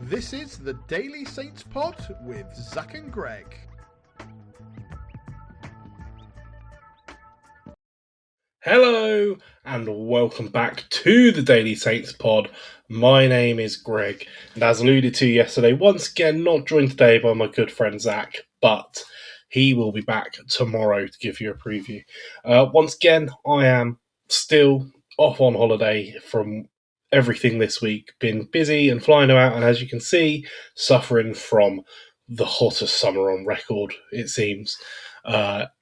This is the Daily Saints Pod with Zach and Greg. Hello and welcome back to the Daily Saints Pod. My name is Greg, and as alluded to yesterday, once again not joined today by my good friend Zach, but he will be back tomorrow to give you a preview. Once again, I am still off on holiday from everything this week. Been busy and flying about, and as you can see, suffering from the hottest summer on record, it seems.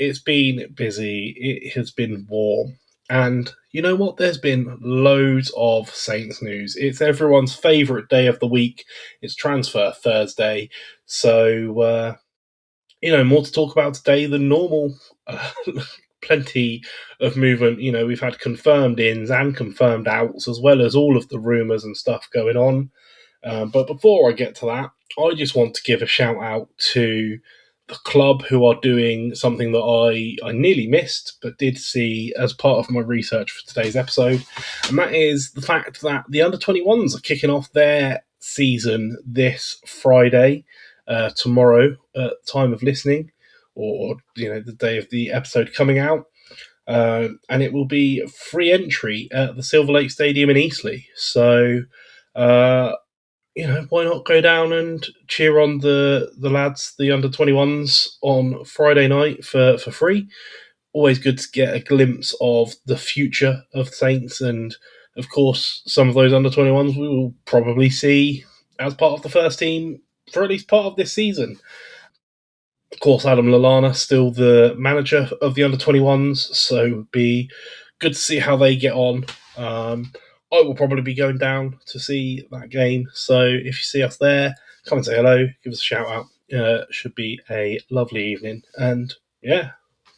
It's been busy, it has been warm, and you know what? There's been loads of Saints news. It's everyone's favourite day of the week. It's Transfer Thursday, so more to talk about today than normal. Plenty of movement. We've had confirmed ins and confirmed outs, as well as all of the rumours and stuff going on. But before I get to that, I just want to give a shout out to the club who are doing something that I nearly missed, but did see as part of my research for today's episode. And that is the fact that the under-21s are kicking off their season this Friday, tomorrow at time of listening, or the day of the episode coming out. And it will be free entry at the Silver Lake Stadium in Eastleigh. So, why not go down and cheer on the lads, the under-21s, on Friday night for free? Always good to get a glimpse of the future of Saints, and of course, some of those under-21s we will probably see as part of the first team for at least part of this season. Of course, Adam Lallana still the manager of the under-21s, so it would be good to see how they get on. I will probably be going down to see that game, so if you see us there, come and say hello, give us a shout out. Should be a lovely evening, and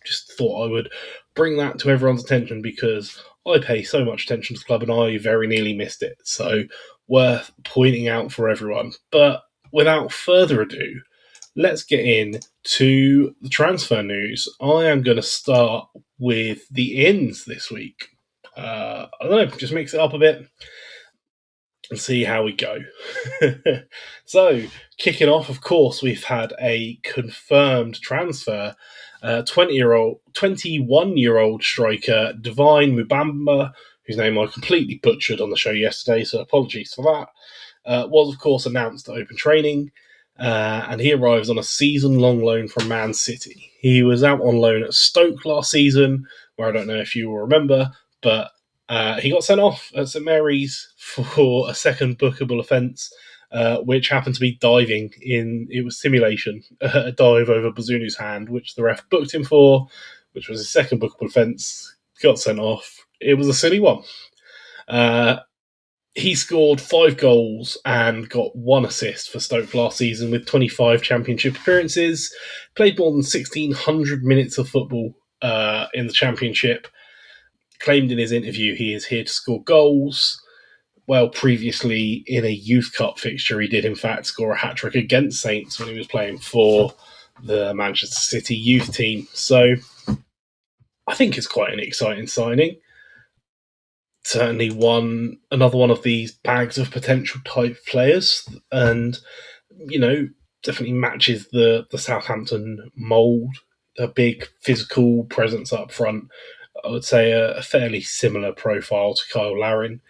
just thought I would bring that to everyone's attention because I pay so much attention to the club and I very nearly missed it, so worth pointing out for everyone. But without further ado, let's get in to the transfer news. I am going to start with the ins this week. I don't know, just mix it up a bit and see how we go. So, kicking off, of course, we've had a confirmed transfer. 21-year-old striker Divine Mubamba, whose name I completely butchered on the show yesterday, so apologies for that, was, of course, announced at open training. And he arrives on a season-long loan from Man City. He was out on loan at Stoke last season, where I don't know if you will remember, but he got sent off at St Mary's for a second bookable offence, which happened to be diving in. It was simulation, a dive over Bazunu's hand, which the ref booked him for, which was his second bookable offence. Got sent off. It was a silly one. He scored 5 goals and got 1 assist for Stoke last season with 25 championship appearances. Played more than 1,600 minutes of football in the championship. Claimed in his interview he is here to score goals. Well, previously in a Youth Cup fixture, he did in fact score a hat-trick against Saints when he was playing for the Manchester City youth team. So I think it's quite an exciting signing. Certainly another one of these bags of potential type players, and definitely matches the Southampton mould. A big physical presence up front. I would say a fairly similar profile to Kyle Larin.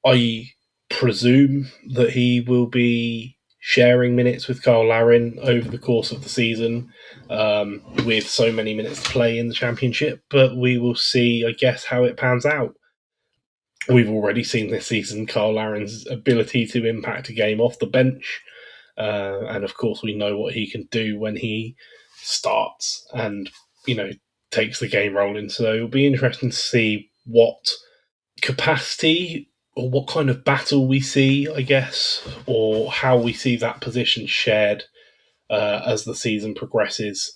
I presume that he will be sharing minutes with Kyle Larin over the course of the season, with so many minutes to play in the Championship, but we will see, I guess, how it pans out. We've already seen this season Kyle Larin's ability to impact a game off the bench, and of course we know what he can do when he starts and takes the game rolling. So it'll be interesting to see what capacity or what kind of battle we see, I guess, or how we see that position shared as the season progresses.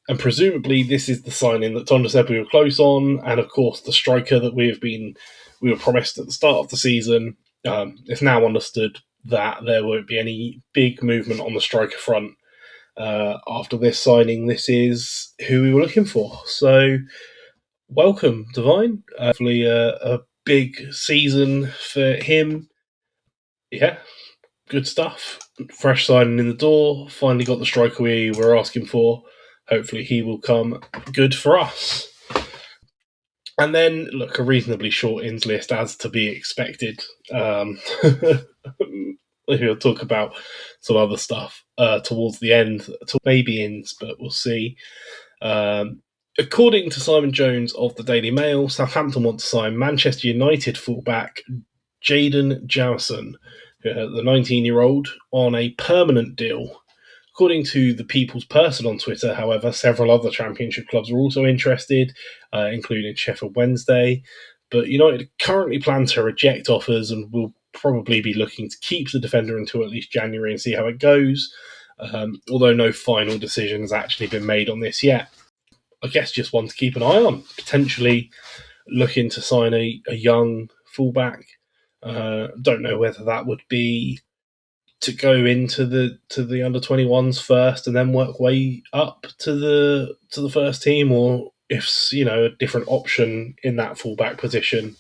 And presumably this is the signing that Tonda said we were close on, and of course the striker that we were promised at the start of the season. It's now understood that there won't be any big movement on the striker front after this signing. This is who we were looking for. So welcome, Divine. Hopefully a big season for him. Yeah, good stuff. Fresh signing in the door. Finally got the striker we were asking for. Hopefully he will come good for us. And then, look, a reasonably short ins list as to be expected. We'll talk about some other stuff towards the end, maybe ins, but we'll see. According to Simon Jones of the Daily Mail, Southampton want to sign Manchester United fullback Jadon Jowson, the 19-year-old, on a permanent deal. According to the People's Person on Twitter, however, several other Championship clubs are also interested, including Sheffield Wednesday. But United currently plan to reject offers and will probably be looking to keep the defender until at least January and see how it goes, although no final decision has actually been made on this yet. I guess just one to keep an eye on, potentially looking to sign a young fullback. Don't know whether that would be to go into the under 21s first and then work way up to the first team, or if a different option in that fullback position,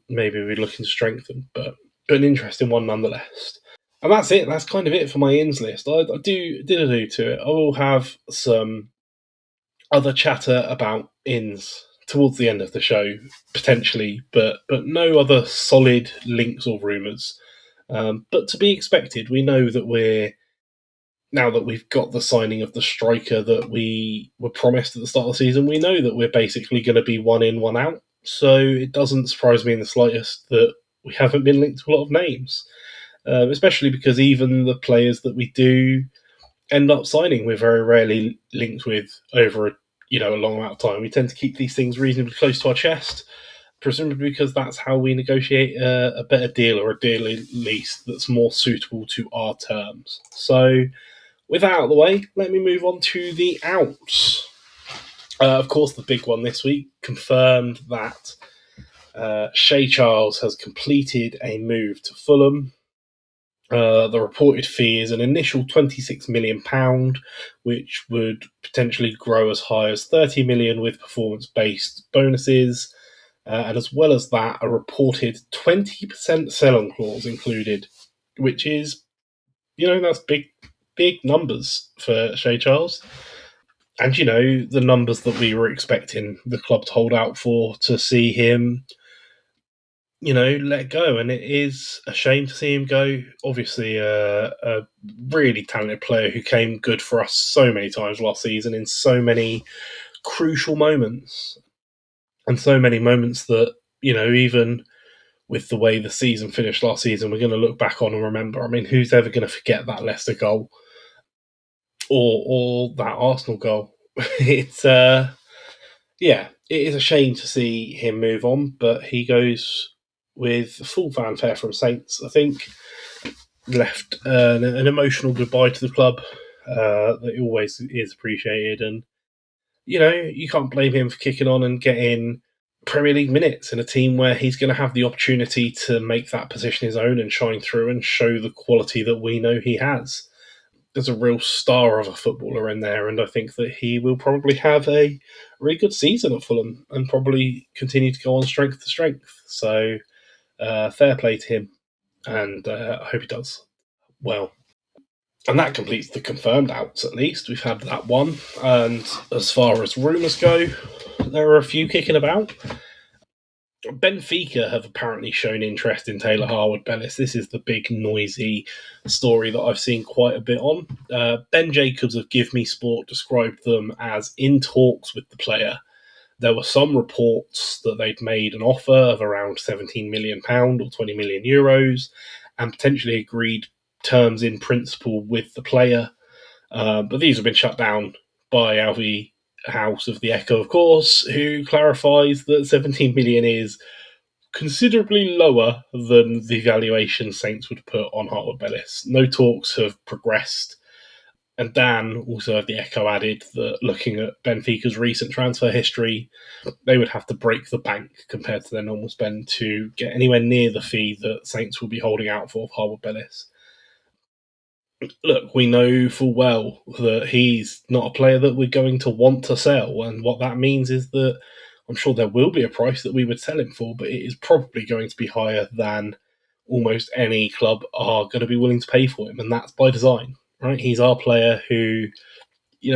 maybe we're looking to strengthen. But an interesting one nonetheless. And that's it. That's kind of it for my ins list. I did allude to it. I will have some other chatter about ins towards the end of the show, potentially, but no other solid links or rumours. But to be expected, we know that now that we've got the signing of the striker that we were promised at the start of the season, we know that we're basically going to be one in, one out. So it doesn't surprise me in the slightest that we haven't been linked to a lot of names, especially because even the players that we do end up signing, we're very rarely linked with over a long amount of time. We tend to keep these things reasonably close to our chest, presumably because that's how we negotiate a better deal, or a deal at least that's more suitable to our terms. So with that out of the way, let me move on to the outs. Of course, the big one this week confirmed that Shea Charles has completed a move to Fulham. The reported fee is an initial £26 million, which would potentially grow as high as £30 million with performance-based bonuses. And as well as that, a reported 20% sell-on clause included, which is, that's big numbers for Shea Charles. And, the numbers that we were expecting the club to hold out for to see him, let go. And it is a shame to see him go. Obviously, a really talented player who came good for us so many times last season in so many crucial moments. And so many moments that, even with the way the season finished last season, we're going to look back on and remember. I mean, who's ever going to forget that Leicester goal or that Arsenal goal? It's, it is a shame to see him move on, but he goes with full fanfare from Saints. I think left an emotional goodbye to the club that always is appreciated. And, you can't blame him for kicking on and getting Premier League minutes in a team where he's going to have the opportunity to make that position his own and shine through and show the quality that we know he has. There's a real star of a footballer in there, and I think that he will probably have a really good season at Fulham and probably continue to go on strength to strength. So fair play to him, and I hope he does well. And that completes the confirmed outs, at least. We've had that one. And as far as rumours go, there are a few kicking about. Benfica have apparently shown interest in Taylor Harwood-Bellis. This is the big, noisy story that I've seen quite a bit on. Ben Jacobs of Give Me Sport described them as in talks with the player. There were some reports that they'd made an offer of around £17 million or 20 million euros and potentially agreed terms in principle with the player. But these have been shut down by Alvie House of the Echo, of course, who clarifies that 17 million is considerably lower than the valuation Saints would put on Harwood-Bellis. No talks have progressed. And Dan, also of the Echo, added that looking at Benfica's recent transfer history, they would have to break the bank compared to their normal spend to get anywhere near the fee that Saints will be holding out for Harwood-Bellis. Look, we know full well that he's not a player that we're going to want to sell, and what that means is that I'm sure there will be a price that we would sell him for, but it is probably going to be higher than almost any club are going to be willing to pay for him, and that's by design, right? He's our player who,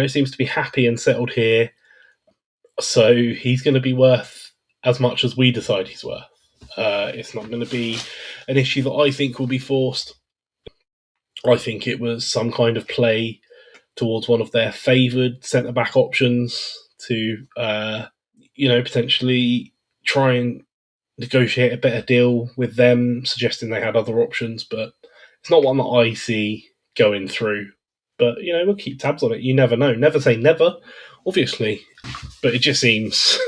seems to be happy and settled here, so he's going to be worth as much as we decide he's worth. It's not going to be an issue that I think will be forced. I think it was some kind of play towards one of their favoured centre-back options to, potentially try and negotiate a better deal with them, suggesting they had other options, but it's not one that I see going through. But, we'll keep tabs on it. You never know. Never say never, obviously. But it just seems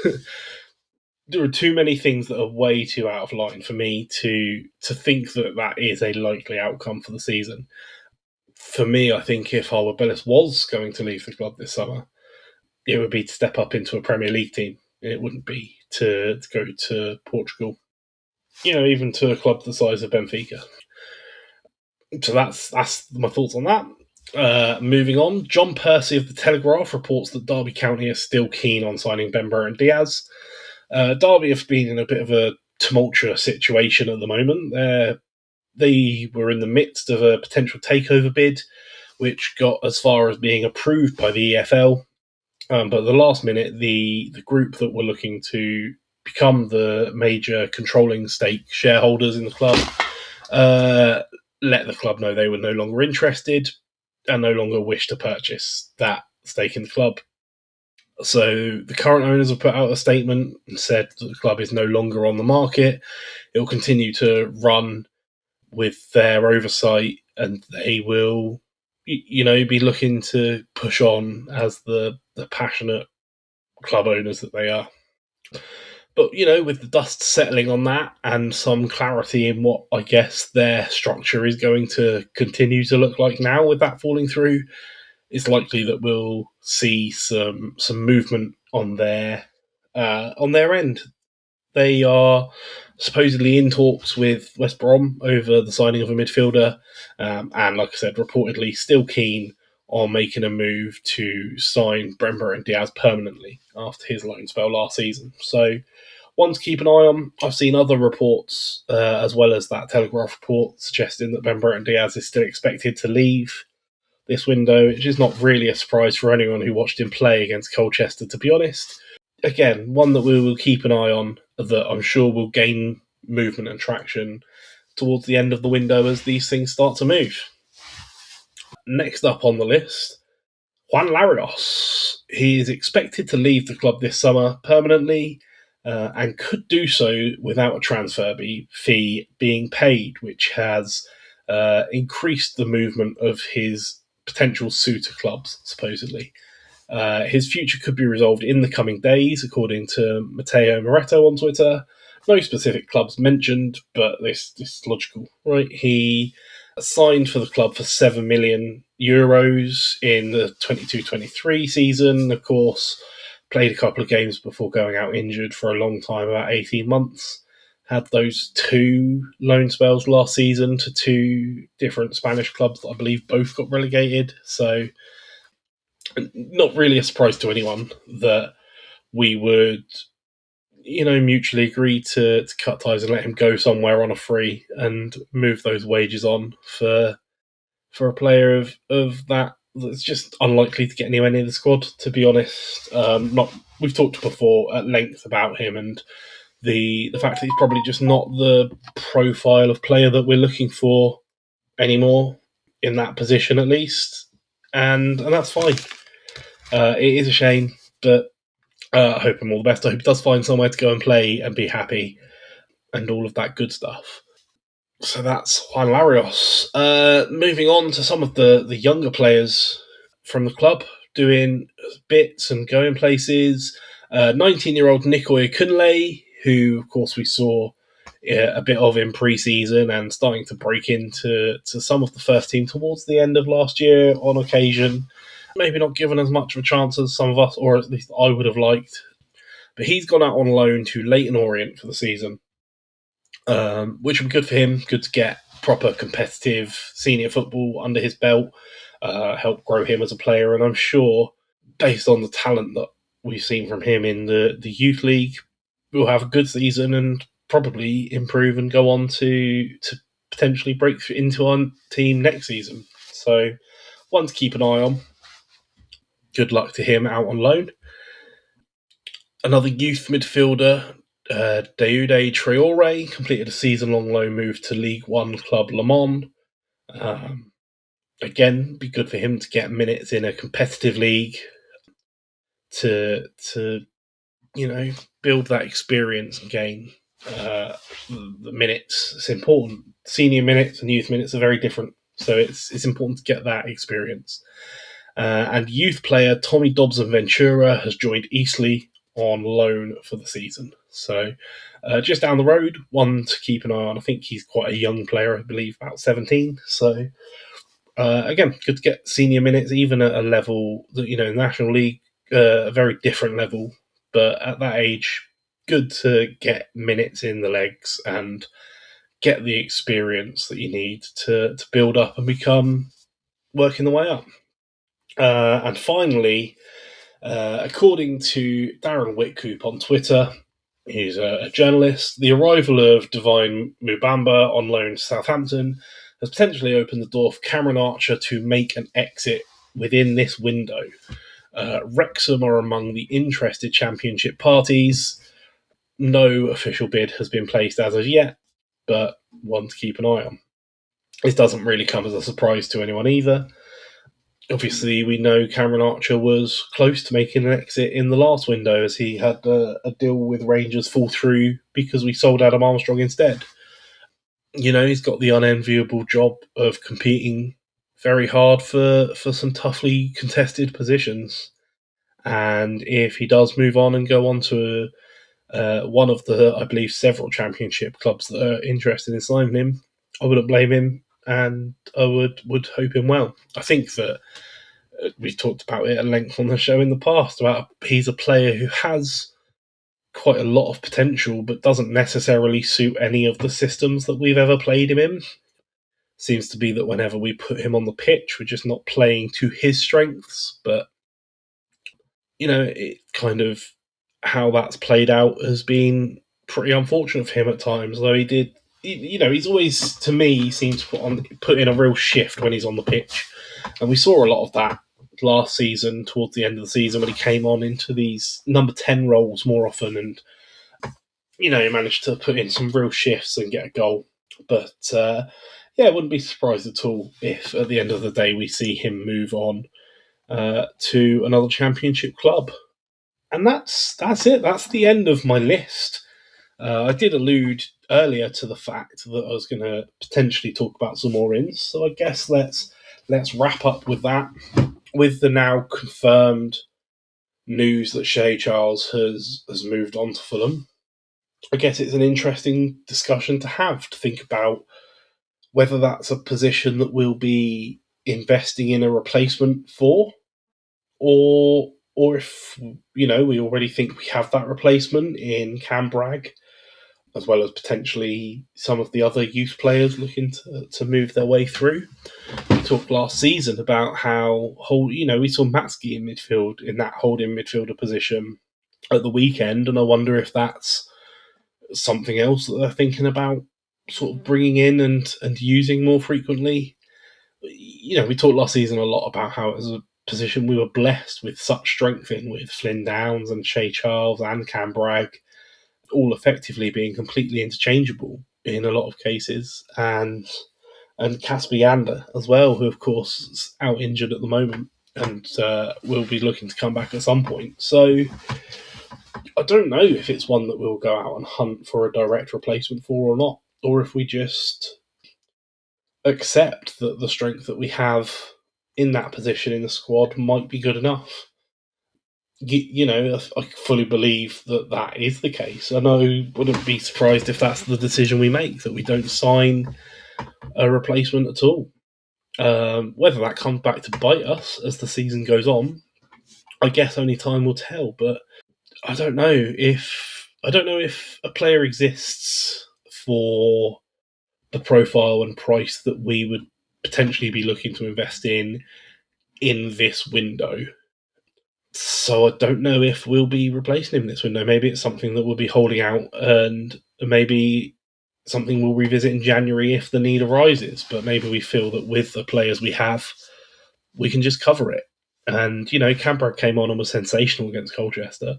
there are too many things that are way too out of line for me to think that is a likely outcome for the season. For me, I think if Bellis was going to leave the club this summer, it would be to step up into a Premier League team. It wouldn't be to go to Portugal, even to a club the size of Benfica. So that's my thoughts on that. Moving on, John Percy of The Telegraph reports that Derby County are still keen on signing Bemba and Diaz. Derby have been in a bit of a tumultuous situation at the moment. They were in the midst of a potential takeover bid, which got as far as being approved by the EFL. But at the last minute, the group that were looking to become the major controlling stake shareholders in the club let the club know they were no longer interested and no longer wished to purchase that stake in the club. So the current owners have put out a statement and said that the club is no longer on the market. It will continue to run with their oversight, and they will, be looking to push on as the passionate club owners that they are. But, with the dust settling on that and some clarity in what I guess their structure is going to continue to look like now with that falling through, it's likely that we'll see some movement on their end. They are supposedly in talks with West Brom over the signing of a midfielder, and like I said, reportedly still keen on making a move to sign Bemba and Diaz permanently after his loan spell last season. So one to keep an eye on. I've seen other reports, as well as that Telegraph report, suggesting that Bemba and Diaz is still expected to leave this window, which is not really a surprise for anyone who watched him play against Colchester, to be honest. Again, one that we will keep an eye on, that I'm sure will gain movement and traction towards the end of the window as these things start to move. Next up on the list, Juan Larios. He is expected to leave the club this summer permanently, and could do so without a transfer fee being paid, which has increased the movement of his potential suitor clubs, supposedly. His future could be resolved in the coming days, according to Matteo Moretto on Twitter. No specific clubs mentioned, but this is logical, right? He signed for the club for €7 million in the 22-23 season. Of course, played a couple of games before going out injured for a long time, about 18 months. Had those 2 loan spells last season to 2 different Spanish clubs that I believe both got relegated. So not really a surprise to anyone that we would, mutually agree to cut ties and let him go somewhere on a free and move those wages on for a player of that's just unlikely to get anywhere near the squad, to be honest. We've talked before at length about him and the fact that he's probably just not the profile of player that we're looking for anymore, in that position at least, and that's fine. It is a shame, but I hope him all the best. I hope he does find somewhere to go and play and be happy and all of that good stuff. So that's Juan Larios. Moving on to some of the younger players from the club doing bits and going places. 19-year-old Nikoy Kunle, who, of course, we saw a bit of in pre-season and starting to break into some of the first team towards the end of last year on occasion. Maybe not given as much of a chance as some of us, or at least I would have liked. But he's gone out on loan to Leyton Orient for the season, which would be good for him. Good to get proper competitive senior football under his belt, help grow him as a player. And I'm sure, based on the talent that we've seen from him in the youth league, we'll have a good season and probably improve and go on to potentially break into our team next season. So, one to keep an eye on. Good luck to him out on loan. Another youth midfielder, Daouda Traore, completed a season-long loan move to League One club Le Mans. Again, be good for him to get minutes in a competitive league to build that experience and gain the minutes. It's important. Senior minutes and youth minutes are very different, so it's important to get that experience. And youth player Tommy Dobson Ventura has joined Eastleigh on loan for the season. So just down the road, one to keep an eye on. I think he's quite a young player, I believe about 17. So again, good to get senior minutes, even at a level that, National League, a very different level. But at that age, good to get minutes in the legs and get the experience that you need to build up and become working the way up. And finally, according to Darren Whitcoop on Twitter, he's a journalist, the arrival of Divine Mubamba on loan to Southampton has potentially opened the door for Cameron Archer to make an exit within this window. Wrexham are among the interested Championship parties. No official bid has been placed as of yet, but one to keep an eye on. This doesn't really come as a surprise to anyone either. Obviously, we know Cameron Archer was close to making an exit in the last window as he had a deal with Rangers fall through because we sold Adam Armstrong instead. He's got the unenviable job of competing very hard for some toughly contested positions. And if he does move on and go on to one of the, I believe, several Championship clubs that are interested in signing him, I wouldn't blame him, and I would hope him well. I think that we've talked about it at length on the show in the past about he's a player who has quite a lot of potential but doesn't necessarily suit any of the systems that we've ever played him in. Seems to be that whenever we put him on the pitch, we're just not playing to his strengths, but it kind of how that's played out has been pretty unfortunate for him at times, though he's always, to me, seems to put in a real shift when he's on the pitch. And we saw a lot of that last season, towards the end of the season, when he came on into these number 10 roles more often and, he managed to put in some real shifts and get a goal. But, I wouldn't be surprised at all if at the end of the day we see him move on to another Championship club. And that's it. That's the end of my list. I did allude earlier to the fact that I was going to potentially talk about some more ins, so I guess let's wrap up with that. With the now confirmed news that Shea Charles has moved on to Fulham, I guess it's an interesting discussion to have, to think about whether that's a position that we'll be investing in a replacement for, or if, we already think we have that replacement in Cam Bragg, as well as potentially some of the other youth players looking to move their way through. We talked last season about how we saw Matsky in midfield, in that holding midfielder position at the weekend, and I wonder if that's something else that they're thinking about sort of bringing in and using more frequently. We talked last season a lot about how it was a position we were blessed with such strength in, with Flynn Downs and Shea Charles and Cam Bragg all effectively being completely interchangeable in a lot of cases, and Casper Yander as well, who of course is out injured at the moment and will be looking to come back at some point. So I don't know if it's one that we'll go out and hunt for a direct replacement for or not, or if we just accept that the strength that we have in that position in the squad might be good enough. I fully believe that is the case, and I wouldn't be surprised if that's the decision we make, that we don't sign a replacement at all. Whether that comes back to bite us as the season goes on, I guess only time will tell. But I don't know if a player exists for the profile and price that we would potentially be looking to invest in this window. So I don't know if we'll be replacing him this window. Maybe it's something that we'll be holding out, and maybe something we'll revisit in January if the need arises. But maybe we feel that with the players we have, we can just cover it. And, Camper came on and was sensational against Colchester.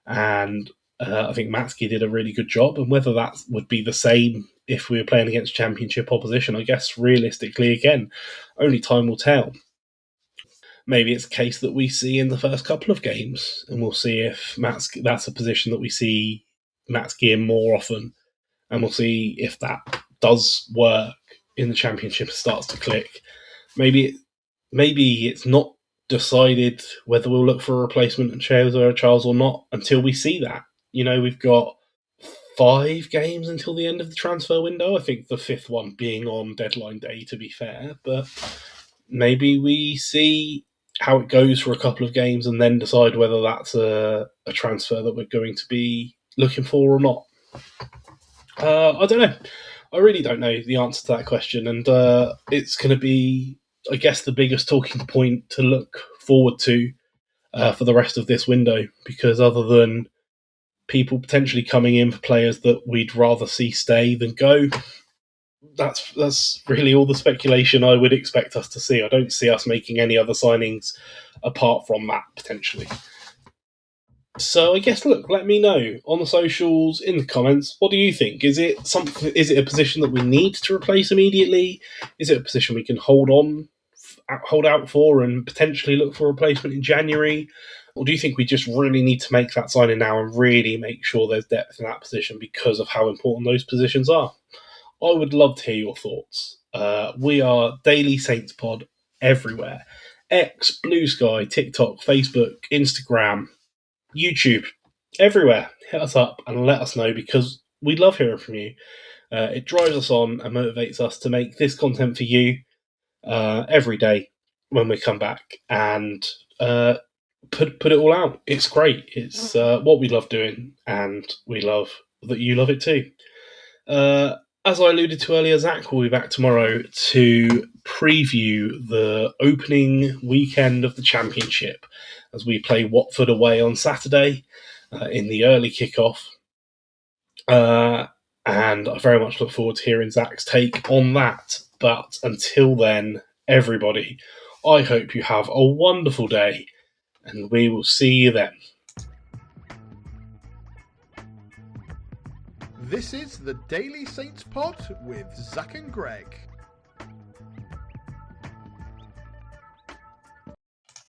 And I think Matsky did a really good job. And whether that would be the same if we were playing against Championship opposition, I guess realistically, again, only time will tell. Maybe it's a case that we see in the first couple of games, and we'll see if that's a position that we see Matsky in more often, and we'll see if that does work in the Championship and starts to click. Maybe it's not decided whether we'll look for a replacement in Shea Charles or not until we see that. We've got 5 games until the end of the transfer window. I think the 5th one being on deadline day, to be fair. But maybe we see how it goes for a couple of games and then decide whether that's a transfer that we're going to be looking for or not. I don't know. I really don't know the answer to that question. And it's going to be, I guess, the biggest talking point to look forward to for the rest of this window, because other than people potentially coming in for players that we'd rather see stay than go, that's really all the speculation I would expect us to see. I don't see us making any other signings apart from that, potentially. So I guess, look, let me know on the socials, in the comments. What do you think? Is it a position that we need to replace immediately? Is it a position we can hold out for and potentially look for a replacement in January? Or do you think we just really need to make that signing now and really make sure there's depth in that position because of how important those positions are? I would love to hear your thoughts. We are Daily Saints Pod everywhere. X, Blue Sky, TikTok, Facebook, Instagram, YouTube, everywhere. Hit us up and let us know, because we love hearing from you. It drives us on and motivates us to make this content for you every day when we come back and put it all out. It's great. It's what we love doing, and we love that you love it too. As I alluded to earlier, Zach will be back tomorrow to preview the opening weekend of the Championship as we play Watford away on Saturday in the early kickoff. And I very much look forward to hearing Zach's take on that. But until then, everybody, I hope you have a wonderful day, and we will see you then. This is the Daily Saints Pod with Zach and Greg.